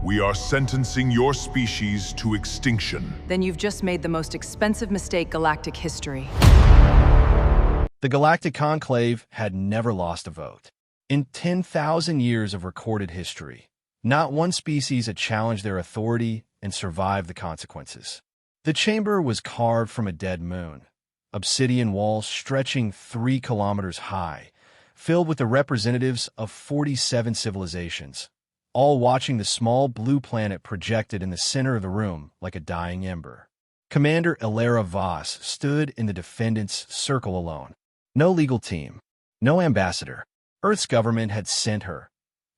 We are sentencing your species to extinction. Then you've just made the most expensive mistake galactic history. The Galactic Conclave had never lost a vote. In 10,000 years of recorded history, not one species had challenged their authority and survived the consequences. The chamber was carved from a dead moon, obsidian walls stretching 3 kilometers high, filled with the representatives of 47 civilizations, all watching the small blue planet projected in the center of the room like a dying ember. Commander Elara Voss stood in the defendant's circle alone. No legal team, no ambassador. Earth's government had sent her.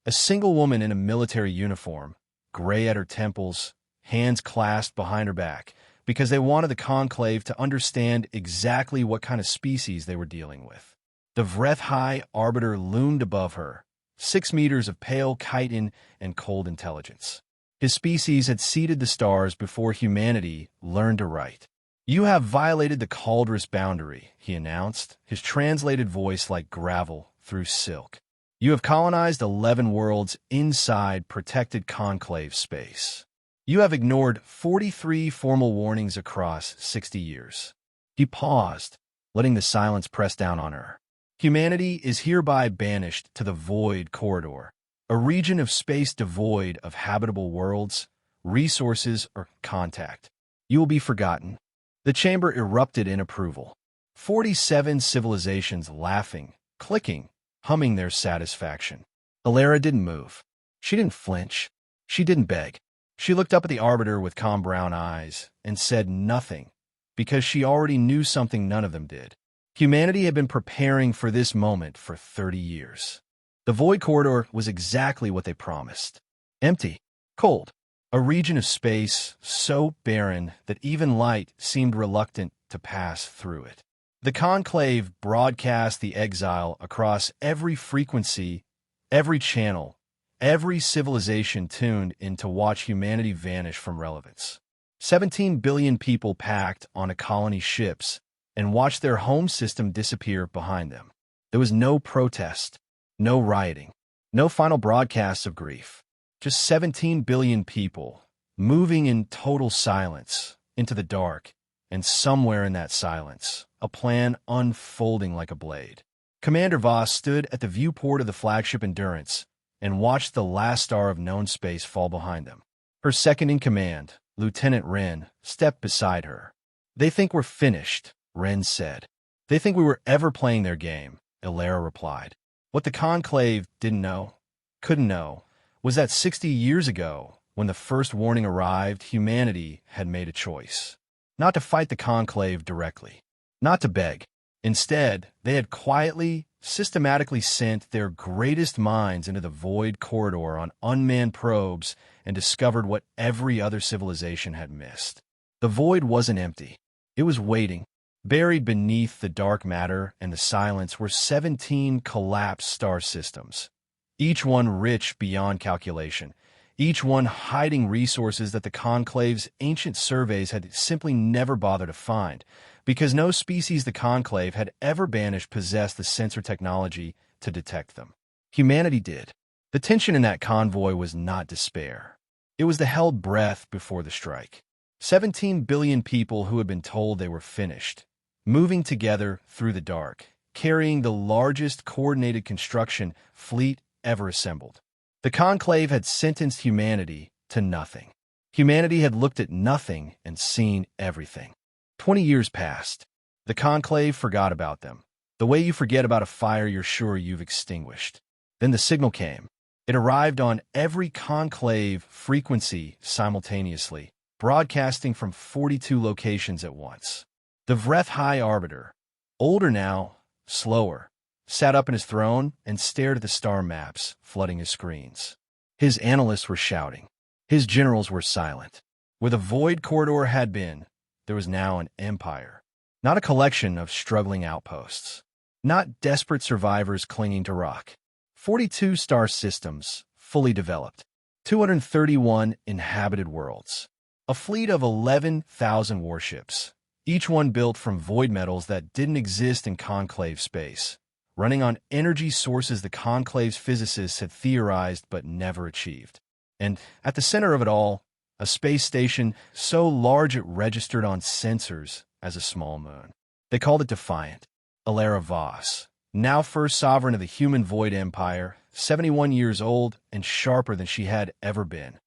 A single woman in a military uniform, gray at her temples, hands clasped behind her back, because they wanted the Conclave to understand exactly what kind of species they were dealing with. The HFY Arbiter loomed above her, 6 meters of pale chitin and cold intelligence. His species had seeded the stars before humanity learned to write. "You have violated the Cauldrous boundary," he announced, his translated voice like gravel through silk. "You have colonized 11 worlds inside protected Conclave space. You have ignored 43 formal warnings across 60 years. He paused, letting the silence press down on her. "Humanity is hereby banished to the Void Corridor, a region of space devoid of habitable worlds, resources, or contact. You will be forgotten." The chamber erupted in approval. 47 civilizations laughing, clicking, humming their satisfaction. Elara didn't move. She didn't flinch. She didn't beg. She looked up at the Arbiter with calm brown eyes and said nothing, because she already knew something none of them did. Humanity had been preparing for this moment for 30 years. The Void Corridor was exactly what they promised. Empty, cold, a region of space so barren that even light seemed reluctant to pass through it. The Conclave broadcast the exile across every frequency, every channel, every civilization tuned in to watch humanity vanish from relevance. 17 billion people packed on a colony ships and watched their home system disappear behind them. There was no protest, no rioting, no final broadcasts of grief. Just 17 billion people, moving in total silence into the dark, and somewhere in that silence, a plan unfolding like a blade. Commander Voss stood at the viewport of the flagship Endurance and watched the last star of known space fall behind them. Her second-in-command, Lieutenant Wren, stepped beside her. "They think we're finished," Wren said. "They think we were ever playing their game," Elara replied. What the Conclave didn't know, couldn't know, was that 60 years ago, when the first warning arrived, humanity had made a choice. Not to fight the Conclave directly, not to beg. Instead, they had quietly, systematically sent their greatest minds into the Void Corridor on unmanned probes and discovered what every other civilization had missed. The Void wasn't empty. It was waiting. Buried beneath the dark matter and the silence were 17 collapsed star systems, each one rich beyond calculation, each one hiding resources that the Conclave's ancient surveys had simply never bothered to find, because no species the Conclave had ever banished possessed the sensor technology to detect them. Humanity did. The tension in that convoy was not despair. It was the held breath before the strike. 17 billion people who had been told they were finished, moving together through the dark, carrying the largest coordinated construction fleet ever assembled. The Conclave had sentenced humanity to nothing. Humanity had looked at nothing and seen everything. 20 years passed. The Conclave forgot about them, the way you forget about a fire you're sure you've extinguished. Then the signal came. It arrived on every Conclave frequency simultaneously, broadcasting from 42 locations at once. The HFY Arbiter, older now, slower, sat up in his throne and stared at the star maps flooding his screens. His analysts were shouting. His generals were silent. Where the Void Corridor had been, there was now an empire, not a collection of struggling outposts, not desperate survivors clinging to rock. 42 star systems, fully developed, 231 inhabited worlds, a fleet of 11,000 warships, each one built from void metals that didn't exist in Conclave space, running on energy sources the Conclave's physicists had theorized but never achieved. And at the center of it all, a space station so large it registered on sensors as a small moon. They called it Defiant. Alara Voss, now first sovereign of the human void empire, 71 years old and sharper than she had ever been,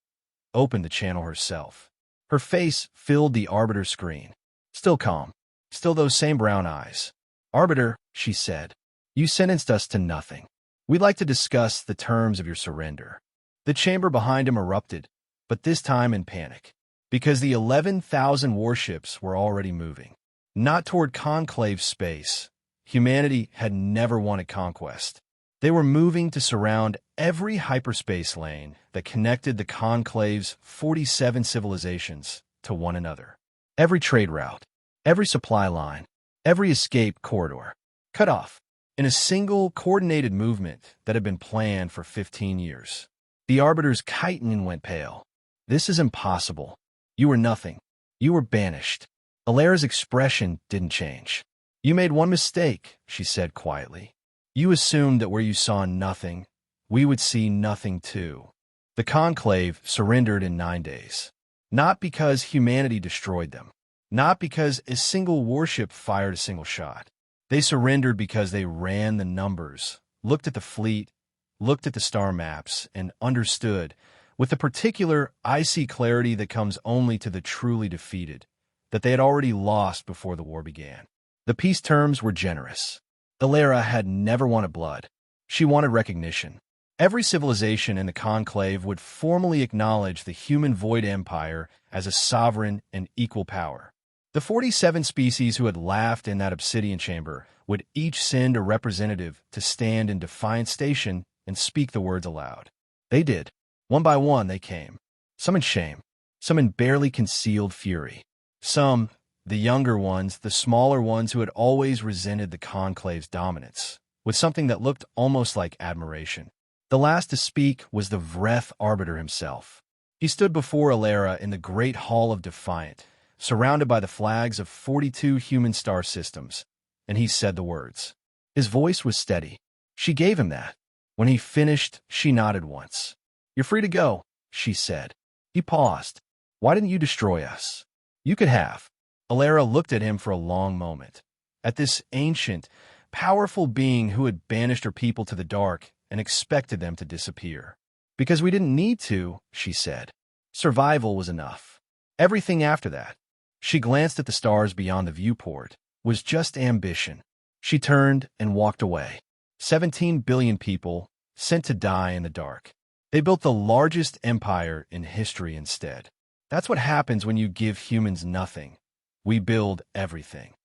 opened the channel herself. Her face filled the Arbiter screen. Still calm. Still those same brown eyes. "Arbiter," she said, "you sentenced us to nothing. We'd like to discuss the terms of your surrender." The chamber behind him erupted, but this time in panic, because the 11,000 warships were already moving. Not toward Conclave space. Humanity had never wanted conquest. They were moving to surround every hyperspace lane that connected the Conclave's 47 civilizations to one another. Every trade route, every supply line, every escape corridor, cut off in a single coordinated movement that had been planned for 15 years. The Arbiter's chitin went pale. "This is impossible. You were nothing. You were banished." Alara's expression didn't change. "You made one mistake," she said quietly. "You assumed that where you saw nothing, we would see nothing too." The Conclave surrendered in 9 days. Not because humanity destroyed them. Not because a single warship fired a single shot. They surrendered because they ran the numbers, looked at the fleet, looked at the star maps, and understood, with the particular icy clarity that comes only to the truly defeated, that they had already lost before the war began. The peace terms were generous. Alara had never wanted blood. She wanted recognition. Every civilization in the Conclave would formally acknowledge the human void empire as a sovereign and equal power. The 47 species who had laughed in that obsidian chamber would each send a representative to stand in Defiant Station and speak the words aloud. They did. One by one they came. Some in shame. Some in barely concealed fury. Some, the younger ones, the smaller ones who had always resented the Conclave's dominance, with something that looked almost like admiration. The last to speak was the Vreth Arbiter himself. He stood before Alara in the Great Hall of Defiant, surrounded by the flags of 42 human star systems, and he said the words. His voice was steady. She gave him that. When he finished, she nodded once. "You're free to go," she said. He paused. "Why didn't you destroy us?" "You could have." Alara looked at him for a long moment, at this ancient, powerful being who had banished her people to the dark and expected them to disappear. "Because we didn't need to," she said. "Survival was enough. Everything after that," she glanced at the stars beyond the viewport, "was just ambition." She turned and walked away. 17 billion people sent to die in the dark. They built the largest empire in history instead. That's what happens when you give humans nothing. We build everything.